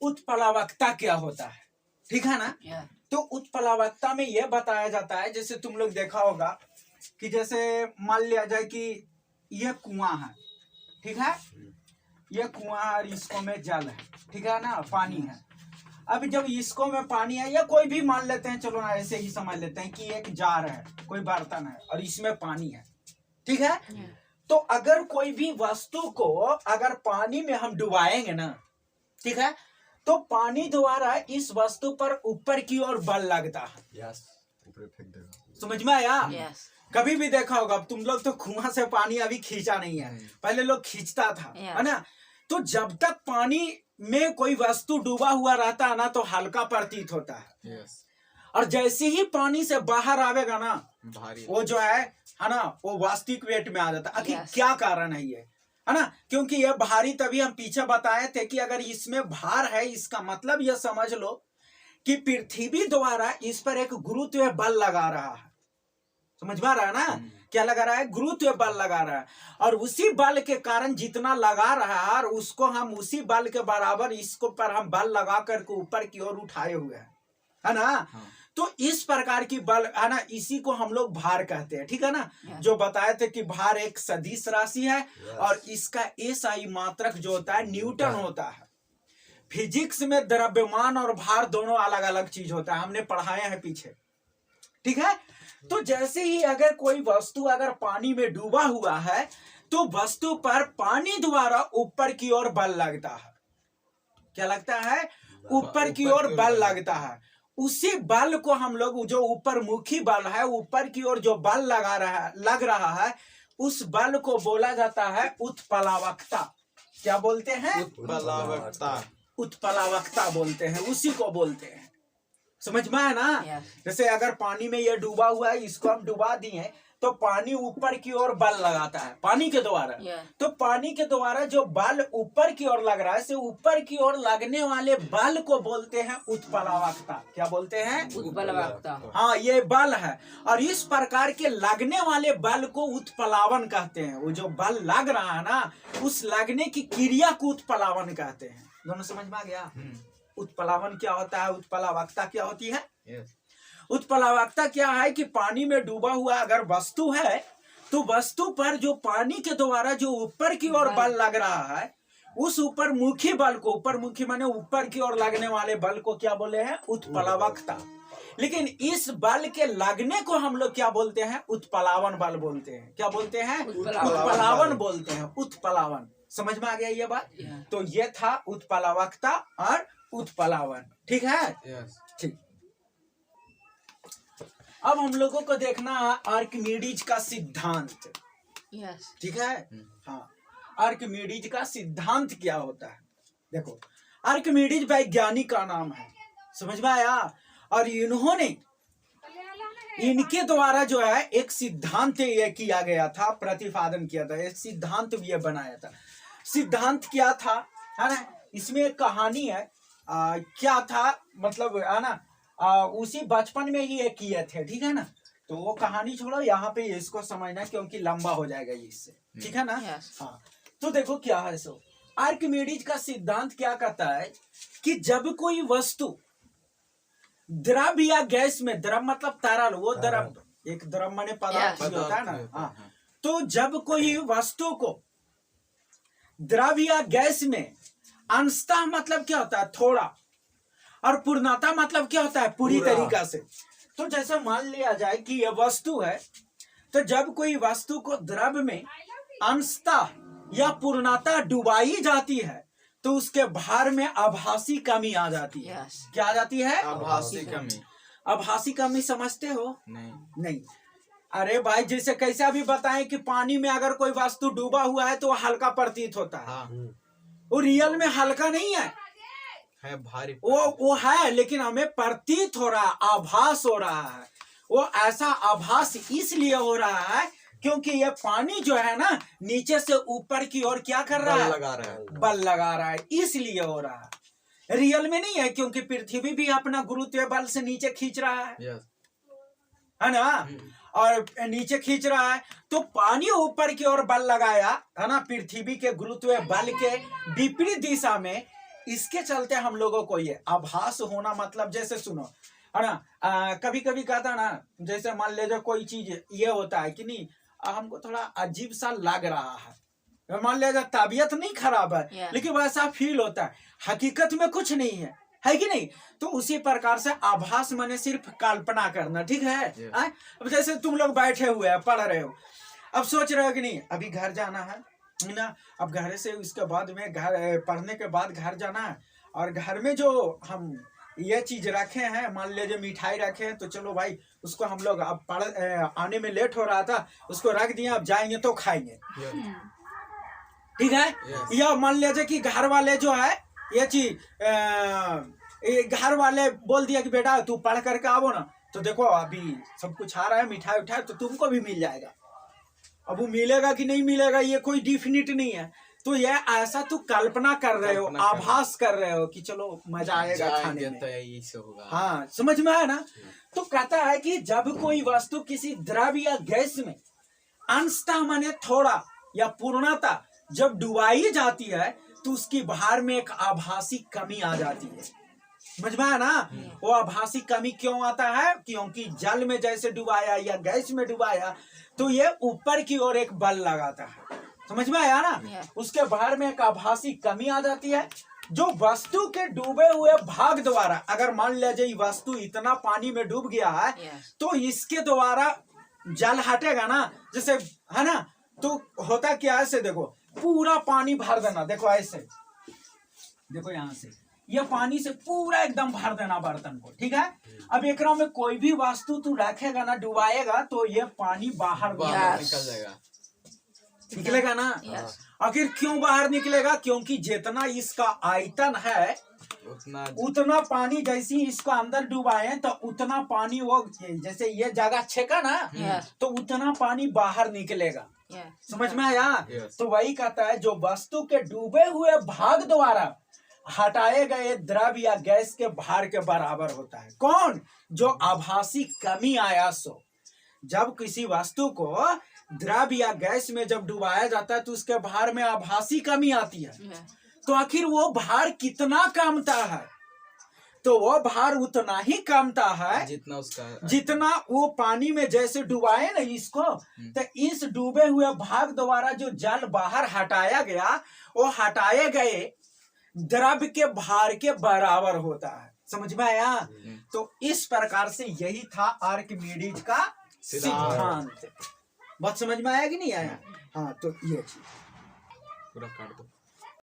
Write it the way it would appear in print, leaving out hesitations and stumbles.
उत्प्लावकता क्या होता है, ठीक है ना। Yeah. तो उत्प्लावकता में यह बताया जाता है, जैसे तुम लोग देखा होगा कि जैसे मान लिया जाए कि यह कुआं है, ठीक है, यह कुआं और इसको में जल है, ठीक है ना, पानी है। अब जब इसको में पानी है, या कोई भी मान लेते हैं, चलो ना ऐसे ही समझ लेते हैं कि एक जार है, कोई बर्तन है और इसमें पानी है, ठीक है। Yeah. तो अगर कोई भी वस्तु को अगर पानी में हम डुबाएंगे ना, ठीक है, तो पानी द्वारा इस वस्तु पर ऊपर की ओर बल लगता है। यस, ऊपर फेंक देगा। समझ में आया? Yes. कभी भी देखा होगा, अब तुम लोग तो कुआं से पानी अभी खींचा नहीं है, पहले लोग खींचता था, Yeah. है ना। तो जब तक पानी में कोई वस्तु डूबा हुआ रहता है ना, तो हल्का प्रतीत होता है। यस, और जैसे ही पानी से बाहर आवेगा ना, भारी वो जो है ना, वो वास्तविक वेट में आ जाता है। आखिर Yes. क्या कारण है ये, है ना, क्योंकि ये भारी, तभी हम पीछे बताए थे कि अगर इसमें भार है, इसका मतलब यह समझ लो कि पृथ्वी द्वारा इस पर एक गुरुत्व बल लगा रहा है। समझ में आ रहा है ना, क्या लगा रहा है? गुरुत्व बल लगा रहा है, और उसी बल के कारण जितना लगा रहा है, और उसको हम उसी बल के बराबर इसको पर हम बल लगा करके ऊपर की ओर उठाए हुए हैं, है ना। हाँ। तो इस प्रकार की बल, है ना, इसी को हम लोग भार कहते हैं, ठीक है ना। Yeah. जो बताए थे कि भार एक सदिश राशि है, Yes. और इसका एसआई मात्रक जो होता है न्यूटन होता है। फिजिक्स में द्रव्यमान और भार दोनों अलग अलग चीज होता है, हमने पढ़ाए हैं पीछे, ठीक है। तो जैसे ही अगर कोई वस्तु अगर पानी में डूबा हुआ है, तो वस्तु पर पानी द्वारा ऊपर की ओर बल लगता है। क्या लगता है? ऊपर की ओर बल लगता है। उसी बल को हम लोग, जो ऊपर मुखी बल है, ऊपर की ओर जो बल लग रहा है, उस बल को बोला जाता है उत्प्लावकता। क्या बोलते हैं? उत्प्लावकता। उत्प्लावकता बोलते हैं, उसी को बोलते हैं। समझ में आया ना? Yes. जैसे अगर पानी में ये डूबा हुआ है, इसको हम डुबा दिए, तो पानी ऊपर की ओर बल लगाता है पानी के द्वारा। Yeah. तो पानी के द्वारा जो बल ऊपर की ओर लग रहा है, से ऊपर की ओर लगने वाले बल को बोलते हैं उत्प्लावकता। क्या बोलते हैं? उत्प्लावकता। हाँ, ये बल है, और इस प्रकार के लगने वाले बल को उत्प्लावन कहते हैं। वो जो बल लग रहा है ना, उस लगने की क्रिया को उत्प्लावन कहते हैं। दोनों समझ में आ गया? उत्प्लावन क्या होता है, उत्प्लावकता क्या होती है? यस, उत्प्लावकता क्या है कि पानी में डूबा हुआ अगर वस्तु है, तो वस्तु पर जो पानी के द्वारा जो ऊपर की ओर बल लग रहा है, उस ऊपर मुखी बल को, ऊपर मुखी माने ऊपर की ओर लगने वाले बल को क्या बोले हैं? उत्प्लावकता। लेकिन इस बल के लगने को हम लोग क्या बोलते हैं? उत्प्लावन बल बोलते हैं। क्या बोलते हैं? उत्प्लावन बोलते हैं, उत्प्लावन। समझ में आ गया ये बात? Yeah. तो ये था उत्प्लावकता और उत्प्लावन, ठीक है। यस, ठीक, अब हम लोगों को देखना है आर्किमिडीज का सिद्धांत, Yes. ठीक है। हाँ, आर्किमिडीज का सिद्धांत क्या होता है? देखो, आर्किमिडीज वैज्ञानिक का नाम है, समझ में आया। और इन्होंने, इनके द्वारा जो है एक सिद्धांत ये किया गया था, प्रतिपादन किया था, एक सिद्धांत भी ये बनाया था। सिद्धांत क्या था, है ना, इसमें एक कहानी है। क्या था मतलब, है ना, उसी बचपन में ही ये किए थे, ठीक है ना। तो वो कहानी छोड़ो, यहाँ पे इसको समझना क्योंकि लंबा हो जाएगा इससे, ठीक है ना। Yes. हाँ, तो देखो क्या है सो, आर्किमिडीज का सिद्धांत क्या कहता है कि जब कोई वस्तु द्रव या गैस में, द्रव मतलब तरल, वो द्रव, एक द्रव माने पदार्थ Yes. जो होता है ना, हाँ, तो जब कोई वस्तु को द्रव या गैस में अंशतः मतलब क्या होता है? थोड़ा, और पूर्णतः मतलब क्या होता है? पूरी तरीका से। तो जैसे मान लिया जाए कि यह वस्तु है, तो जब कोई वस्तु को द्रव में अंशतः या पूर्णतः डुबाई जाती है, तो उसके भार में आभासी कमी आ जाती है। Yes. क्या आ जाती है? आभासी कमी। आभासी कमी समझते हो? नहीं, नहीं। अरे भाई, जैसे कैसा भी बताएं कि पानी में अगर कोई वस्तु डूबा हुआ है तो हल्का प्रतीत होता है। हाँ, वो रियल में हल्का नहीं है, भारी। वो है, लेकिन हमें प्रतीत हो रहा है, आभास हो रहा है। वो ऐसा आभास इसलिए हो रहा है क्योंकि ये पानी जो है ना, नीचे से ऊपर की ओर क्या कर रहा है? लगा रहा है, बल लगा रहा है, इसलिए हो रहा है। रियल में नहीं है, क्योंकि पृथ्वी भी अपना गुरुत्व बल से नीचे खींच रहा है, यस, है ना, और नीचे खींच रहा है। तो पानी ऊपर की ओर बल लगाया, है ना, पृथ्वी के गुरुत्व बल के विपरीत दिशा में, इसके चलते हम लोगों को ये आभास होना, मतलब जैसे सुनो है ना, कभी कभी कहता ना, जैसे मान लीजिए कोई चीज ये होता है कि नहीं, हमको थोड़ा अजीब सा लग रहा है, मान लीजिए तबीयत नहीं खराब है Yeah. लेकिन वैसा फील होता है, हकीकत में कुछ नहीं है कि नहीं। तो उसी प्रकार से आभास माने सिर्फ कल्पना करना, ठीक है। Yeah. अब जैसे तुम लोग बैठे हुए हैं, पढ़ रहे हो, अब सोच रहे हो कि नहीं अभी घर जाना है ना, अब घर से उसके बाद में घर पढ़ने के बाद घर जाना है, और घर में जो हम ये चीज रखे हैं, मान लीजिए मिठाई रखे हैं, तो चलो भाई उसको हम लोग अब पढ़ आने में लेट हो रहा था, उसको रख दिया, अब जाएंगे तो खाएंगे, ठीक है। Yes. या मान लीजिए कि घर वाले जो है ये चीज घर वाले बोल दिया कि बेटा तू पढ़ करके आओ ना, तो देखो अभी सब कुछ आ रहा है, मिठाई उठाई तो तुमको भी मिल जाएगा। अब वो मिलेगा कि नहीं मिलेगा ये कोई डिफिनिट नहीं है, तो ये ऐसा तू कल्पना कर रहे हो, कल्पना कर आभास कर रहे हो कि चलो मजा आएगा खाने जाएंगे में। तो यही सब होगा। हाँ, समझ में आया ना। तो कहता है कि जब कोई वस्तु किसी द्रव या गैस में अंशतः माने थोड़ा या पूर्णतः जब डुबाई जाती है, तो उसकी भार में एक आभासी कमी आ जाती है। समझ में आया ना। वो आभासी कमी क्यों आता है? क्योंकि जल में जैसे डुबाया या गैस में डुबाया, तो ये ऊपर की ओर एक बल लगाता है। समझ में आया ना। Yeah. उसके भार में एक आभासी कमी आ जाती है, जो वस्तु के डूबे हुए भाग द्वारा, अगर मान लीजिए वस्तु इतना पानी में डूब गया है, Yes. तो इसके द्वारा जल हटेगा ना, जैसे है ना। तो होता क्या है, ऐसे देखो पूरा पानी भर देना, देखो ऐसे, देखो यहाँ से ये पानी से पूरा एकदम भर देना बर्तन को, ठीक है। अब एकरा में कोई भी वस्तु तू रखेगा ना, डुबाएगा, तो ये पानी बाहर बाहर Yes. निकल जाएगा। निकलेगा ना। Yes. आखिर क्यों बाहर निकलेगा? क्योंकि जितना इसका आयतन है उतना पानी जैसे इसको अंदर डुबाए, तो उतना पानी वो जैसे ये जगह छेका ना, Yes. तो उतना पानी बाहर निकलेगा। Yes. समझ में आया। Yes. तो वही कहता है, जो वस्तु के डूबे हुए भाग द्वारा हटाए गए द्रव या गैस के भार के बराबर होता है। कौन? जो आभासी कमी आया सो। जब किसी वस्तु को द्रव या गैस में जब डुबाया जाता है, तो उसके भार में आभासी कमी आती है। Yes. तो आखिर वो भार कितना कमता है? तो वो भार उतना ही कमता है जितना उसका जितना वो पानी में जैसे डुबाए ना इसको, तो इस डूबे हुए भाग द्वारा जो जल बाहर हटाया गया, वो हटाए गए द्रव के भार के बराबर होता है। समझ में आया। तो इस प्रकार से यही था आर्किमिडीज का सिद्धांत। बात समझ में आया कि नहीं आया? हाँ, तो ये चीज पूरा काट दो।